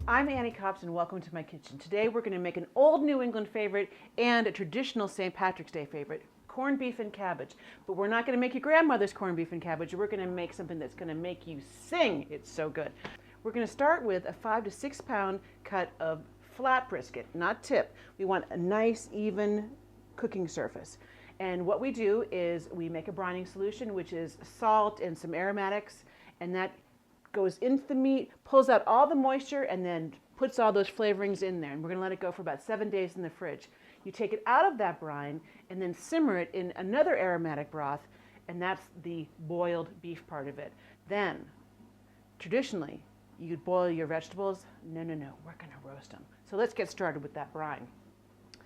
I'm Annie Copps and welcome to my kitchen. Today we're going to make an old New England favorite and a traditional St. Patrick's Day favorite, corned beef and cabbage. But we're not going to make your grandmother's corned beef and cabbage. We're going to make something that's going to make you sing. It's so good. We're going to start with a 5 to 6 pound cut of flat brisket, not tip. We want a nice, even cooking surface. And what we do is we make a brining solution, which is salt and some aromatics, and that goes into the meat, pulls out all the moisture, and then puts all those flavorings in there. And we're going to let it go for about 7 days in the fridge. You take it out of that brine and then simmer it in another aromatic broth, and that's the boiled beef part of it. Then, traditionally, you'd boil your vegetables. No, we're going to roast them. So let's get started with that brine.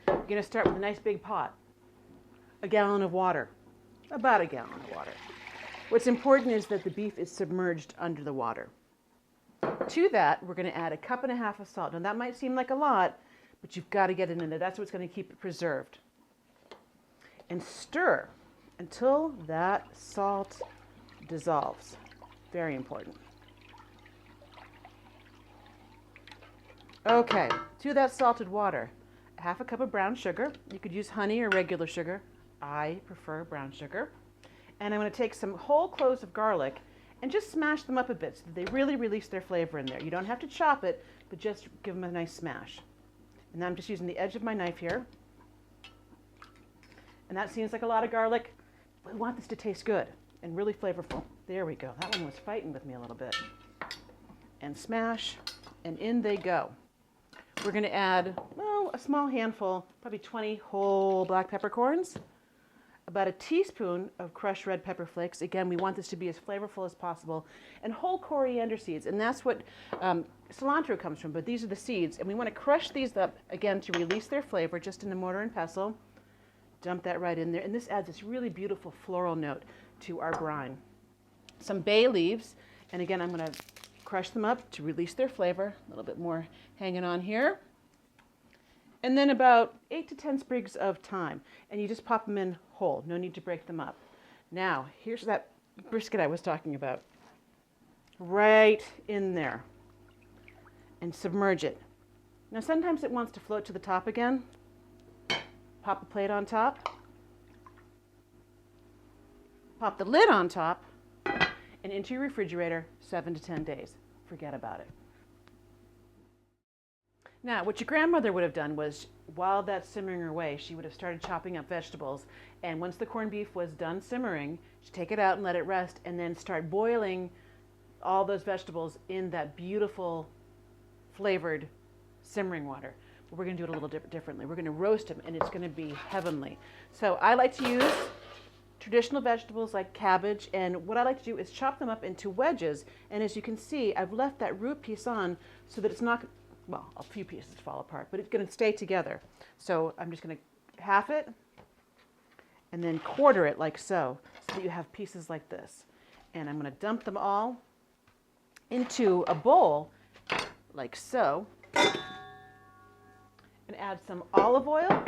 You're going to start with a nice big pot, a gallon of water, about a gallon of water. What's important is that the beef is submerged under the water. To that, we're going to add a 1.5 cups of salt. Now that might seem like a lot, but you've got to get it in there. That's what's going to keep it preserved. And stir until that salt dissolves. Very important. Okay, to that salted water, 1/2 cup of brown sugar. You could use honey or regular sugar. I prefer brown sugar. And I'm going to take some whole cloves of garlic and just smash them up a bit so that they really release their flavor in there. You don't have to chop it, but just give them a nice smash. And I'm just using the edge of my knife here. And that seems like a lot of garlic, but we want this to taste good and really flavorful. There we go. That one was fighting with me a little bit. And smash, and in they go. We're going to add, well, a small handful, probably 20 whole black peppercorns. About a teaspoon of crushed red pepper flakes. Again, we want this to be as flavorful as possible. And whole coriander seeds, and that's what cilantro comes from, but these are the seeds. And we want to crush these up, again, to release their flavor, just in a mortar and pestle. Dump that right in there, and this adds this really beautiful floral note to our brine. Some bay leaves, and again, I'm going to crush them up to release their flavor. A little bit more hanging on here. And then about 8 to 10 sprigs of thyme, and you just pop them in whole. No need to break them up. Now, here's that brisket I was talking about. Right in there. And submerge it. Now, sometimes it wants to float to the top again. Pop a plate on top. Pop the lid on top, and into your refrigerator 7 to 10 days. Forget about it. Now, what your grandmother would have done was, while that's simmering away, she would have started chopping up vegetables. And once the corned beef was done simmering, she'd take it out and let it rest, and then start boiling all those vegetables in that beautiful, flavored simmering water. But we're going to do it a little differently. We're going to roast them, and it's going to be heavenly. So I like to use traditional vegetables like cabbage, and what I like to do is chop them up into wedges. And as you can see, I've left that root piece on so that it's not, well, a few pieces fall apart, but it's going to stay together. So I'm just going to half it and then quarter it like so that you have pieces like this. And I'm going to dump them all into a bowl like so and add some olive oil,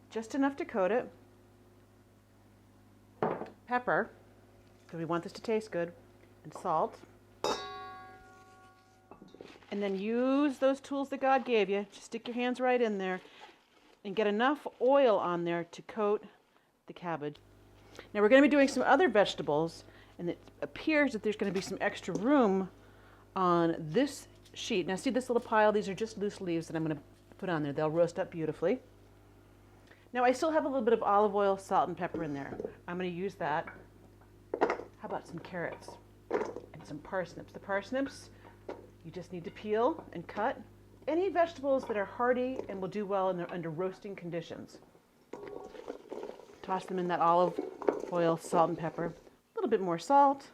just enough to coat it, pepper, because we want this to taste good, and salt. And then use those tools that God gave you. Just stick your hands right in there and get enough oil on there to coat the cabbage. Now we're going to be doing some other vegetables, and it appears that there's going to be some extra room on this sheet. Now see this little pile? These are just loose leaves that I'm going to put on there. They'll roast up beautifully. Now I still have a little bit of olive oil, salt, and pepper in there. I'm going to use that. How about some carrots and some parsnips? The parsnips, you just need to peel and cut. Any vegetables that are hardy and will do well under roasting conditions. Toss them in that olive oil, salt, and pepper. A little bit more salt,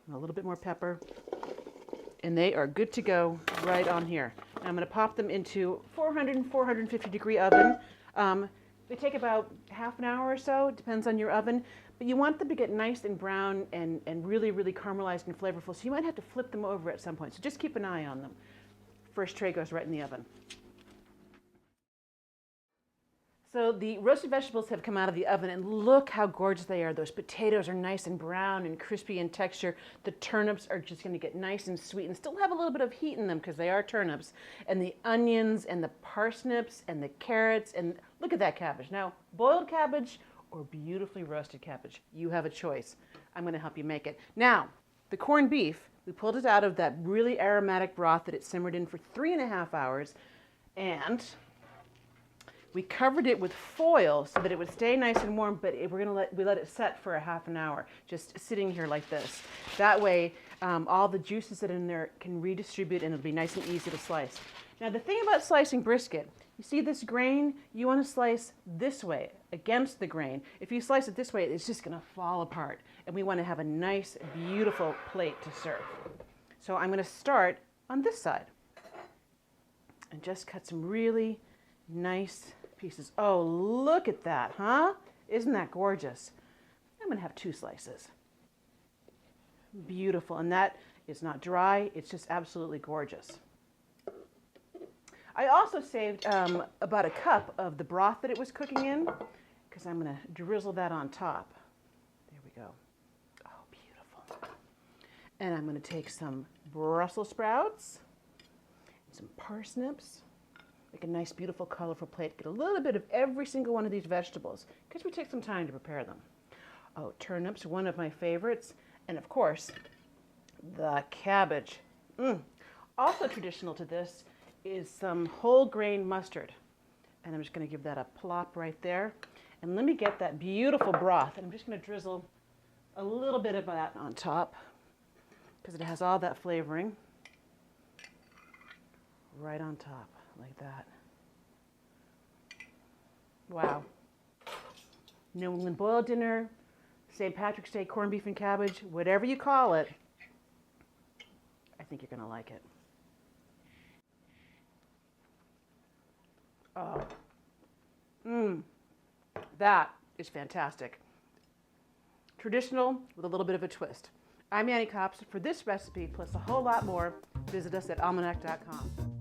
and a little bit more pepper. And they are good to go right on here. Now I'm going to pop them into 400 and 450 degree oven. They take about half an hour or so. It depends on your oven. But you want them to get nice and brown and really, really caramelized and flavorful. So you might have to flip them over at some point. So just keep an eye on them. First tray goes right in the oven. So the roasted vegetables have come out of the oven, and look how gorgeous they are. Those potatoes are nice and brown and crispy in texture. The turnips are just going to get nice and sweet and still have a little bit of heat in them because they are turnips. And the onions and the parsnips and the carrots, and look at that cabbage. Now, boiled cabbage or beautifully roasted cabbage, you have a choice. I'm going to help you make it. Now, the corned beef, we pulled it out of that really aromatic broth that it simmered in for 3.5 hours, and we covered it with foil so that it would stay nice and warm, but we let it set for a half an hour, just sitting here like this. That way, all the juices that are in there can redistribute and it'll be nice and easy to slice. Now, the thing about slicing brisket, you see this grain? You want to slice this way, against the grain. If you slice it this way, it's just going to fall apart. And we want to have a nice, beautiful plate to serve. So I'm going to start on this side and just cut some really nice pieces. Oh, look at that, huh? Isn't that gorgeous? I'm going to have 2 slices. Beautiful. And that is not dry. It's just absolutely gorgeous. I also saved about a cup of the broth that it was cooking in because I'm going to drizzle that on top. There we go. Oh, beautiful. And I'm going to take some Brussels sprouts, some parsnips, make a nice, beautiful, colorful plate. Get a little bit of every single one of these vegetables because we take some time to prepare them. Oh, turnips, one of my favorites. And of course, the cabbage. Also traditional to this is some whole grain mustard. And I'm just going to give that a plop right there. And let me get that beautiful broth. And I'm just going to drizzle a little bit of that on top because it has all that flavoring right on top. Like that. Wow. New England boiled dinner, St. Patrick's Day corned beef and cabbage, whatever you call it, I think you're going to like it. Oh. That is fantastic. Traditional with a little bit of a twist. I'm Annie Copps. For this recipe, plus a whole lot more, visit us at almanac.com.